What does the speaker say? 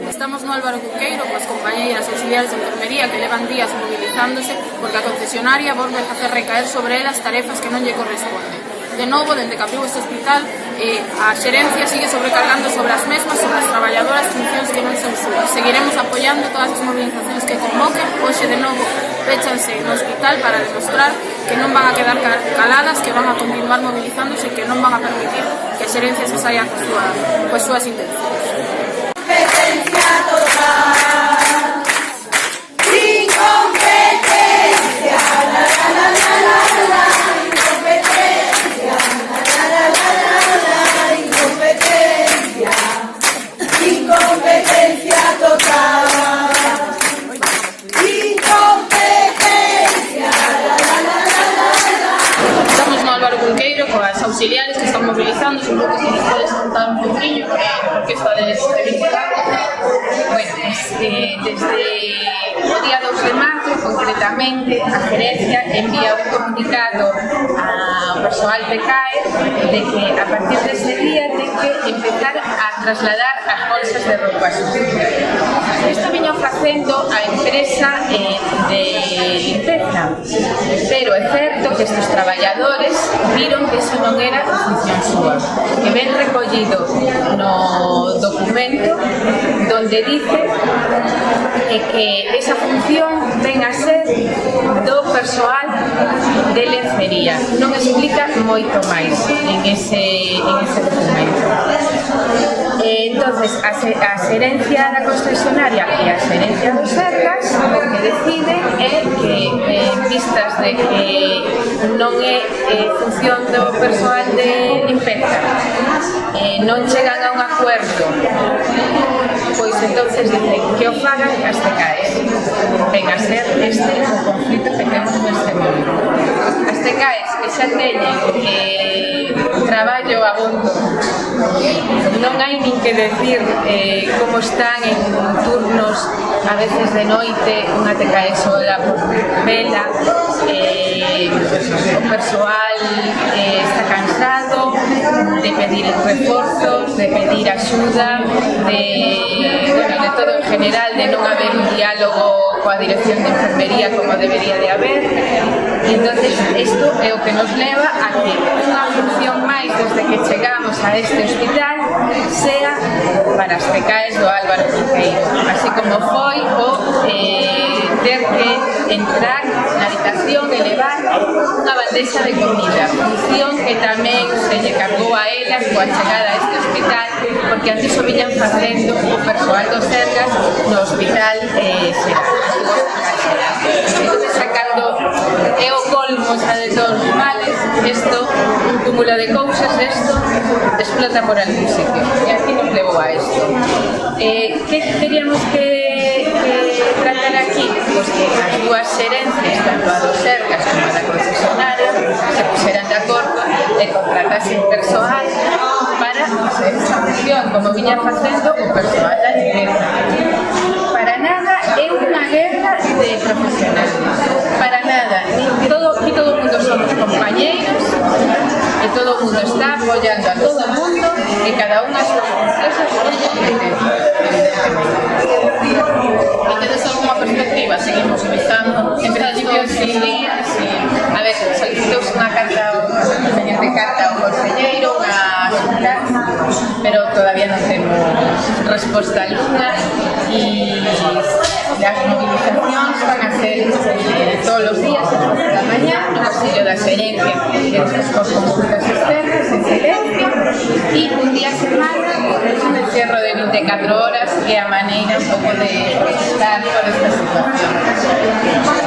Estamos no Álvaro Cunqueiro coas compañeiras auxiliares de enfermería que levan días movilizándose porque a concesionaria volve a facer recaer sobre elas tarefas que non lle corresponden. De novo, dende que abriu este hospital, a xerencia sigue sobrecargando sobre as mesmas, sobre as traballadoras, funcións que non son súas. Seguiremos apoiando todas as movilizacións que convoquen. Hoxe, de novo, péchanse no hospital para demostrar que non van a quedar caladas, que van a continuar movilizándose e que non van a permitir que a xerencia se saia coas súas intencións. Competencia total, incompetencia, la la la la la la, incompetencia, la la la la la la, incompetencia, incompetencia total, incompetencia, la la la la la la. Estamos no Álvaro Cunqueiro coas auxiliares que están movilizando, un pouco se nos podes contar un poquinho porque está de vinculado. Bueno, desde o día 2 de marzo, concretamente, a gerencia envía un comunicado ao persoal de CAE de que a partir dese día ten que empezar a trasladar as bolsas de roupa sucia. Isto viña facendo a empresa de limpeza, pero é certo que estes traballadores viron que iso non era función súa, que ven recollido no documento donde dice que esa función ven a ser do persoal de lencería. Non explica moito máis en ese documento. Entonces, a xerencia da concesionaria e a xerencia dos Sergas o que deciden é que, en vistas de que non é función do persoal de limpeza, non chegan a un acuerdo, pois entonces dicen que o fagan as TECAES. Ven a ser este o conflito que temos neste momento. As TECAES que xa teñen traballo abondo, non hai nin que decir como están en turnos a veces de noite, unha TECAE sola por vela, o persoal está cansado de pedir reforzos, de pedir axuda, de todo en general, de non haber un diálogo coa dirección de enfermería como debería de haber. Entonces, isto é o que nos leva a que unha función máis desde que chegamos a este hospital sea para as TECAES do Álvaro Cunqueiro, así como foi o ter que entrar na habitación e levar unha bandexa de comida, función que tamén se lle cargou a elas coa chegada a este hospital, porque antes o viñan facendo o persoal dos Sergas no hospital xeral. Entón, sacando é o colmo xa de todos os males, isto, un cúmulo de cousas, isto explota por algún sitio, e aquí nos levou a isto. Que queríamos que tratar aquí? Pois que as dúas xerencias, tanto a dos Sergas como a da concesionaria, se puseran de acordo e contratasen persoal para facer esta función, como viña facendo o persoal da limpeza. Para nada é unha guerra de profesionales, para nada, aquí todo o mundo somos compañeiros e todo o mundo está apoiando a todo o mundo e cada unha as súas funcións. E tedes alguma perspectiva? Seguimos movilizando? En principio, sí. A ver, solicitouse unha carta ao conselleiro, unha xunta, pero todavía non temos resposta alguna e as movilizacións van a ser todos os días a las 10 da mañá no Consello da Xerencia e despois con consultas externas en silencio e un día a semana un encierro de 24 horas que é a maneira un pouco de estar por esta situación.